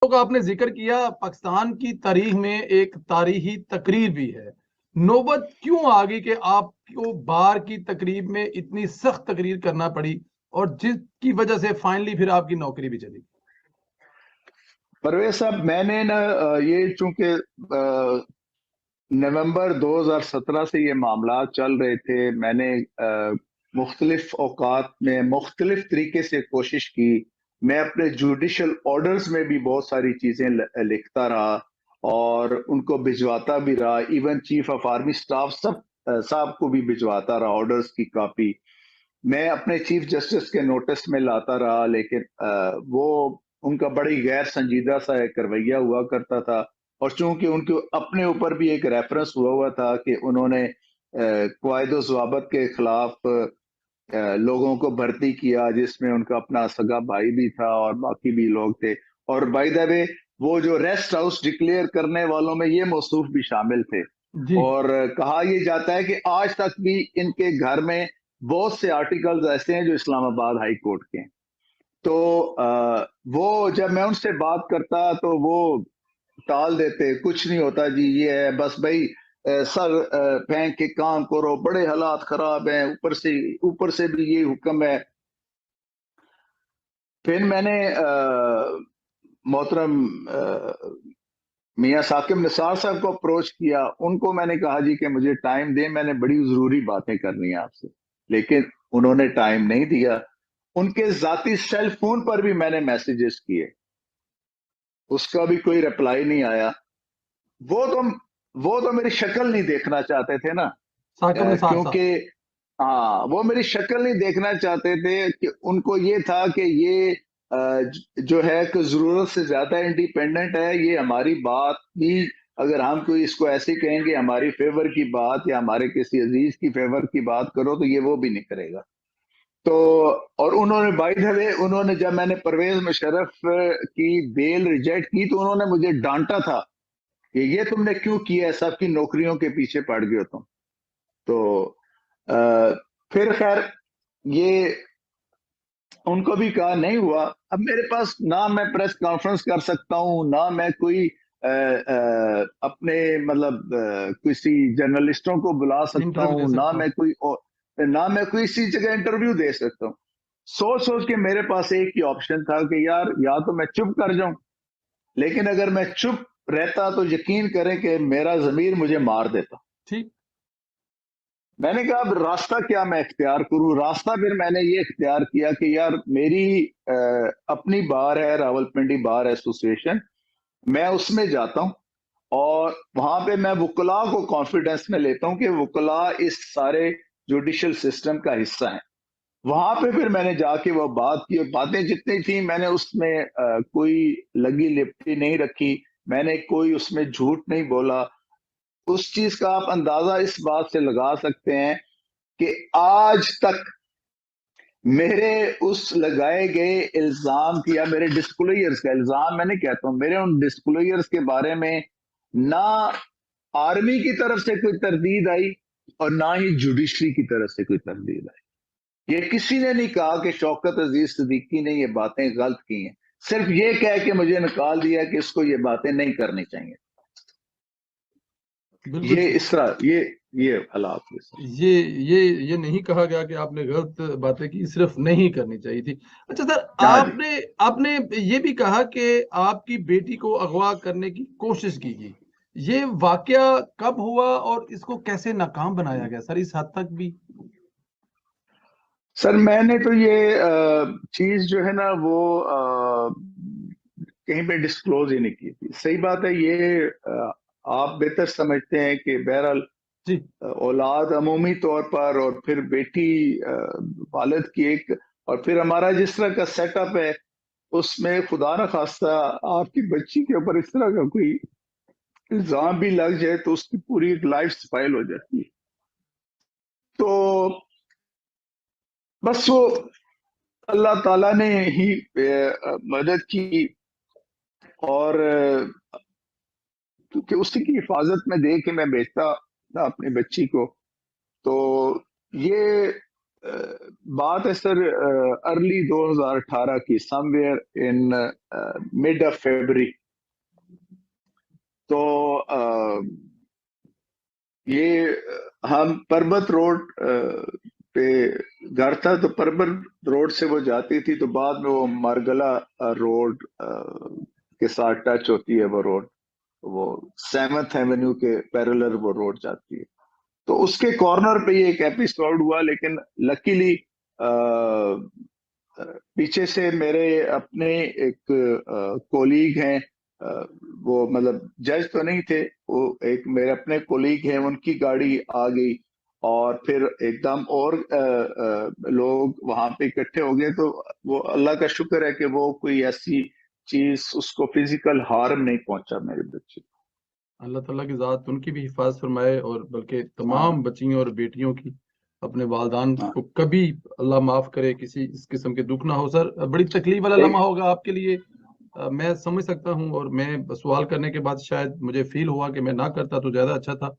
کا آپ نے ذکر کیا، پاکستان کی تاریخ میں ایک تاریخی تقریر بھی ہے، نوبت کیوں آ گئی کہ آپ کو بار کی تقریب میں اتنی سخت تقریر کرنا پڑی اور جس کی وجہ سے فائنلی پھر آپ کی نوکری بھی چلی؟ پرویز صاحب، میں نے نا یہ چونکہ نومبر 2017 سے یہ معاملات چل رہے تھے، میں نے مختلف اوقات میں مختلف طریقے سے کوشش کی. میں اپنے جوڈیشل آرڈرز میں بھی بہت ساری چیزیں لکھتا رہا اور ان کو بھجواتا بھی رہا. Even chief of army staff صاحب کو بھی بھجواتا رہا آرڈرز کی کاپی. میں اپنے چیف جسٹس کے نوٹس میں لاتا رہا، لیکن وہ ان کا بڑی غیر سنجیدہ سا ایک رویہ ہوا کرتا تھا. اور چونکہ ان کے اپنے اوپر بھی ایک ریفرنس ہوا تھا کہ انہوں نے قواعد و ضوابط کے خلاف لوگوں کو بھرتی کیا، جس میں ان کا اپنا سگا بھائی بھی تھا اور باقی بھی لوگ تھے. اور بائی دا وے وہ جو ریسٹ ہاؤس ڈکلیئر کرنے والوں میں یہ موصوف بھی شامل تھے. جی اور کہا یہ جاتا ہے کہ آج تک بھی ان کے گھر میں بہت سے آرٹیکلز ایسے ہیں جو اسلام آباد ہائی کورٹ کے ہیں. تو وہ جب میں ان سے بات کرتا تو وہ ٹال دیتے، کچھ نہیں ہوتا جی، یہ ہے بس بھائی سر پھینک کے کام کرو، بڑے حالات خراب ہیں، اوپر سے بھی یہ حکم ہے. پھر میں نے محترم میاں ثاقب نثار صاحب کو اپروچ کیا. ان کو میں نے کہا جی کہ مجھے ٹائم دیں، میں نے بڑی ضروری باتیں کرنی ہیں آپ سے. لیکن انہوں نے ٹائم نہیں دیا. ان کے ذاتی سیل فون پر بھی میں نے میسیجز کیے، اس کا بھی کوئی رپلائی نہیں آیا. وہ تو میری شکل نہیں دیکھنا چاہتے تھے نا، ثاقب نثار صاحب. کیونکہ ہاں وہ میری شکل نہیں دیکھنا چاہتے تھے. کہ ان کو یہ تھا کہ یہ جو ہے کہ ضرورت سے زیادہ انڈیپینڈنٹ ہے، یہ ہماری بات بھی اگر ہم کوئی اس کو ایسے کہیں گے ہماری فیور کی بات یا ہمارے کسی عزیز کی فیور کی بات کرو تو یہ وہ بھی نہیں کرے گا. تو اور انہوں نے بائی دا وے انہوں نے جب میں نے پرویز مشرف کی بیل ریجیکٹ کی تو انہوں نے مجھے ڈانٹا تھا کہ یہ تم نے کیوں کیا ہے، سب کی نوکریوں کے پیچھے پڑ گئے ہو تم. تو پھر خیر یہ ان کو بھی کہا نہیں ہوا. اب میرے پاس نہ میں پریس کانفرنس کر سکتا ہوں، نہ میں کوئی اپنے مطلب کسی جرنلسٹوں کو بلا سکتا انٹرویو لے ہوں، سکتا ہوں. نہ میں کوئی اسی جگہ انٹرویو دے سکتا ہوں. سوچ کے میرے پاس ایک ہی آپشن تھا کہ یار یا تو میں چپ کر جاؤں، لیکن اگر میں چپ رہتا تو یقین کریں کہ میرا ضمیر مجھے مار دیتا. ٹھیک. میں نے کہا اب راستہ کیا میں اختیار کروں. راستہ پھر میں نے یہ اختیار کیا کہ یار میری اپنی بار ہے، راول پنڈی بار ایسوسیشن، میں اس میں جاتا ہوں اور وہاں پہ میں وکلاء کو کانفیڈنس میں لیتا ہوں کہ وکلاء اس سارے جوڈیشل سسٹم کا حصہ ہیں. وہاں پہ پھر میں نے جا کے وہ بات کی، اور باتیں جتنی تھیں میں نے اس میں کوئی لگی لپٹی نہیں رکھی، میں نے کوئی اس میں جھوٹ نہیں بولا. اس چیز کا آپ اندازہ اس بات سے لگا سکتے ہیں کہ آج تک میرے اس لگائے گئے الزام کی یا میرے ڈسکلوئرز کا الزام میں نہیں کہتا ہوں، میرے ان ڈسکلوئرز کے بارے میں نہ آرمی کی طرف سے کوئی تردید آئی اور نہ ہی جوڈیشری کی طرف سے کوئی تردید آئی. یہ کسی نے نہیں کہا کہ شوکت عزیز صدیقی نے یہ باتیں غلط کی ہیں، صرف یہ کہہ کے مجھے نکال دیا کہ اس کو یہ باتیں نہیں کرنی چاہیے. بالکل یہ ٹھیک. اس طرح یہ حالات ہوئے. یہ نہیں کہا گیا کہ آپ نے غلط باتیں کی، صرف نہیں کرنی چاہیے تھی. اچھا سر، ہاں جی. آپ نے یہ بھی کہا کہ آپ کی بیٹی کو اغوا کرنے کی کوشش کی گئی. یہ واقعہ کب ہوا اور اس کو کیسے ناکام بنایا گیا سر اس حد تک بھی؟ سر میں نے تو یہ چیز جو ہے نا وہ کہیں پہ ڈسکلوز ہی نہیں کی تھی. صحیح بات ہے، یہ آپ بہتر سمجھتے ہیں کہ بہرحال جی اولاد عمومی طور پر اور پھر بیٹی والد کی ایک، اور پھر ہمارا جس طرح کا سیٹ اپ ہے اس میں خدا نہ خواستہ آپ کی بچی کے اوپر اس طرح کا کوئی الزام بھی لگ جائے تو اس کی پوری ایک لائف سپائل ہو جاتی ہے. تو بس وہ اللہ تعالیٰ نے ہی مدد کی، اور کیونکہ اس کی حفاظت میں دے کے میں بیچتا تھا اپنی بچی کو. تو یہ بات ہے سر ارلی 2018 کی، somewhere in mid of February. تو یہ ہم پربت روڈ پہ گھر تھا، تو پربت روڈ سے وہ جاتی تھی، تو بعد میں وہ مارگلا روڈ کے ساتھ ٹچ ہوتی ہے وہ روڈ، وہ 7th ایونیو کے پیرلر وہ روڈ جاتی ہے. تو اس کے کارنر پہ یہ ایک ایپیسوڈ ہوا، لیکن لکیلی پیچھے سے میرے اپنے ایک کولیگ ہیں، وہ مطلب جج تو نہیں تھے، وہ ایک میرے اپنے کولیگ ہیں، ان کی گاڑی آ گئی، اور پھر ایک دم اور لوگ وہاں پہ اکٹھے ہو گئے. تو وہ اللہ کا شکر ہے کہ وہ کوئی ایسی چیز اس کو فزیکل ہارم نہیں پہنچا میرے بچے. اللہ تعالیٰ کی ذات ان کی بھی حفاظت فرمائے، اور بلکہ ہاں تمام بچیوں اور بیٹیوں کی، اپنے والدان ہاں. کو کبھی اللہ معاف کرے کسی اس قسم کے دکھ نہ ہو. سر بڑی تکلیف والا لمحہ ہوگا آپ کے لیے، میں سمجھ سکتا ہوں، اور میں سوال کرنے کے بعد شاید مجھے فیل ہوا کہ میں نہ کرتا تو زیادہ اچھا تھا.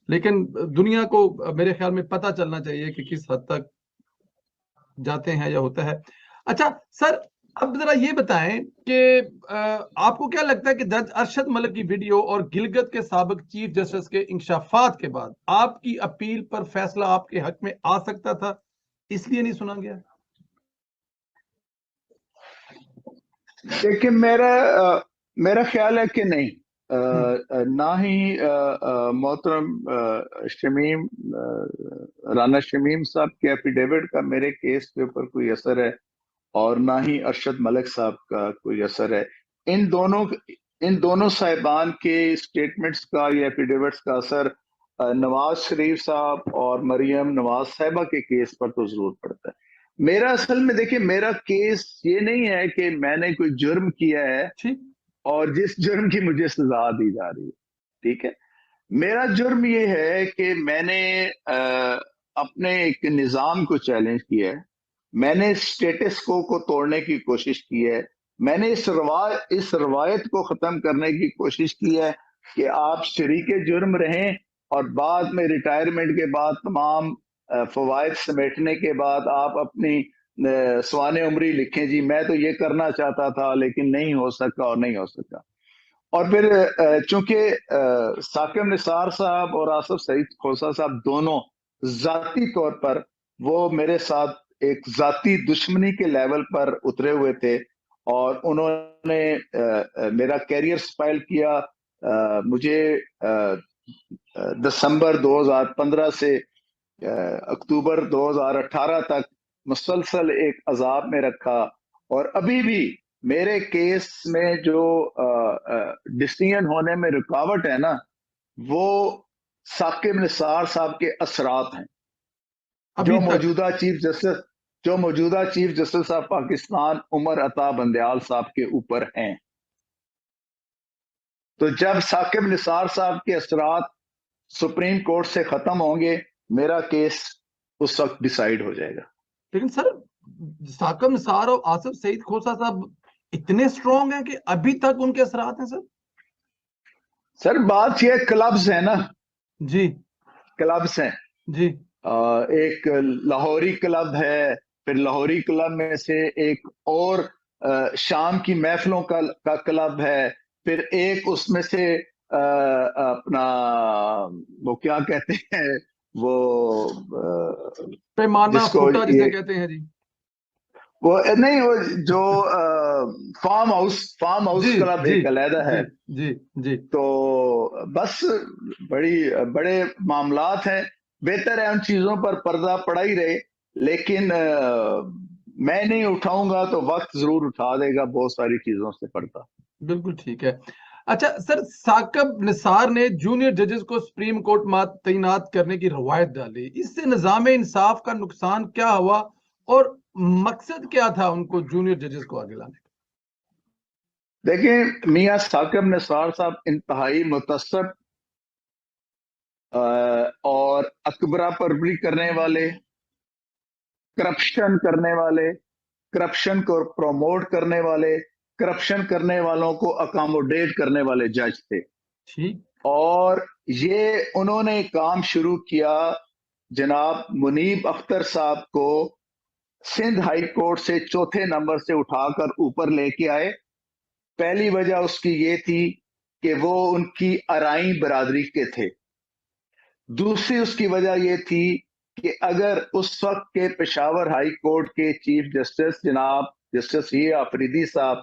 لیکن دنیا کو میرے خیال میں پتہ چلنا چاہیے کہ کس حد تک جاتے ہیں یا ہوتا ہے. اچھا سر، اب ذرا یہ بتائیں کہ آپ کو کیا لگتا ہے کہ جج ارشد ملک کی ویڈیو اور گلگت کے سابق چیف جسٹس کے انکشافات کے بعد آپ کی اپیل پر فیصلہ آپ کے حق میں آ سکتا تھا، اس لیے نہیں سنا گیا؟ دیکھیں میرا خیال ہے کہ نہیں. نہ ہی محترم شمیم رانا شمیم صاحب کے ایفیڈیوٹ کا میرے کیس کے اوپر کوئی اثر ہے، اور نہ ہی ارشد ملک صاحب کا کوئی اثر ہے. ان دونوں صاحبان کے اسٹیٹمنٹس کا یا ایفیڈیوٹس کا اثر نواز شریف صاحب اور مریم نواز صاحبہ کے کیس پر تو ضرور پڑتا ہے. میرا اصل میں دیکھیں، میرا کیس یہ نہیں ہے کہ میں نے کوئی جرم کیا ہے اور جس جرم کی مجھے سزا دی جا رہی ہے. ٹھیک ہے، میرا جرم یہ ہے کہ میں نے اپنے ایک نظام کو چیلنج کیا ہے، میں نے اسٹیٹس کو توڑنے کی کوشش کی ہے، میں نے اس روایت کو ختم کرنے کی کوشش کی ہے کہ آپ شریک جرم رہیں، اور بعد میں ریٹائرمنٹ کے بعد تمام فوائد سمیٹنے کے بعد آپ اپنی سوانح عمری لکھیں، جی میں تو یہ کرنا چاہتا تھا لیکن نہیں ہو سکا اور نہیں ہو سکا. اور پھر چونکہ ثاقب نثار صاحب اور آصف سعید کھوسہ صاحب دونوں ذاتی طور پر وہ میرے ساتھ ایک ذاتی دشمنی کے لیول پر اترے ہوئے تھے، اور انہوں نے میرا کیریئر سپائل کیا. مجھے دسمبر 2015 سے اکتوبر 2018 تک مسلسل ایک عذاب میں رکھا، اور ابھی بھی میرے کیس میں جو ڈسیژن ہونے میں رکاوٹ ہے نا، وہ ثاقب نثار صاحب کے اثرات ہیں، جو موجودہ chief justice of Pakistan Umar Ata Bandial صاحب کے اوپر ہیں. تو جب ثاقب نثار صاحب کے اثرات سپریم کورٹ سے ختم ہوں گے، میرا کیس اس وقت ڈیسائیڈ ہو جائے گا. لیکن سر، ثاقب نثار اور آصف سعید کھوسہ صاحب اتنے اسٹرانگ ہیں کہ ابھی تک ان کے اثرات ہیں. سر بات یہ کلبز ہیں نا، جی کلبز ہیں جی. ایک لاہوری کلب ہے، پھر لاہوری کلب میں سے ایک اور شام کی محفلوں کا کلب ہے، پھر ایک اس میں سے اپنا وہ کیا کہتے ہیں، وہ پیمانہ جس کو پھوٹا جسے کہتے ہیں. جی وہ نہیں، وہ جو فارم ہاؤس کلب ایک علیحدہ ہے. جی جی. تو بس بڑے معاملات ہیں. بہتر ہے ان چیزوں پر پردہ پڑا ہی رہے، لیکن میں نہیں اٹھاؤں گا تو وقت ضرور اٹھا دے گا بہت ساری چیزوں سے پردہ. بالکل ٹھیک ہے. اچھا سر، ثاقب نثار نے جونیئر ججز کو سپریم کورٹ تعینات کرنے کی روایت ڈالی، اس سے نظام انصاف کا نقصان کیا ہوا اور مقصد کیا تھا ان کو جونیئر ججز کو آگے لانے کا؟ دیکھیں میاں ثاقب نثار صاحب انتہائی متعصب اور اکبرہ پروری کرنے والے، کرپشن کرنے والے، کرپشن کو پروموٹ کرنے والے، کرپشن کرنے والوں کو اکاموڈیٹ کرنے والے جج تھے. اور یہ انہوں نے کام شروع کیا جناب منیب اختر صاحب کو سندھ ہائی کورٹ سے چوتھے نمبر سے اٹھا کر اوپر لے کے آئے. پہلی وجہ اس کی یہ تھی کہ وہ ان کی ارائیں برادری کے تھے. دوسری اس کی وجہ یہ تھی کہ اگر اس وقت کے پشاور ہائی کورٹ کے چیف جسٹس جناب جسٹس آفریدی صاحب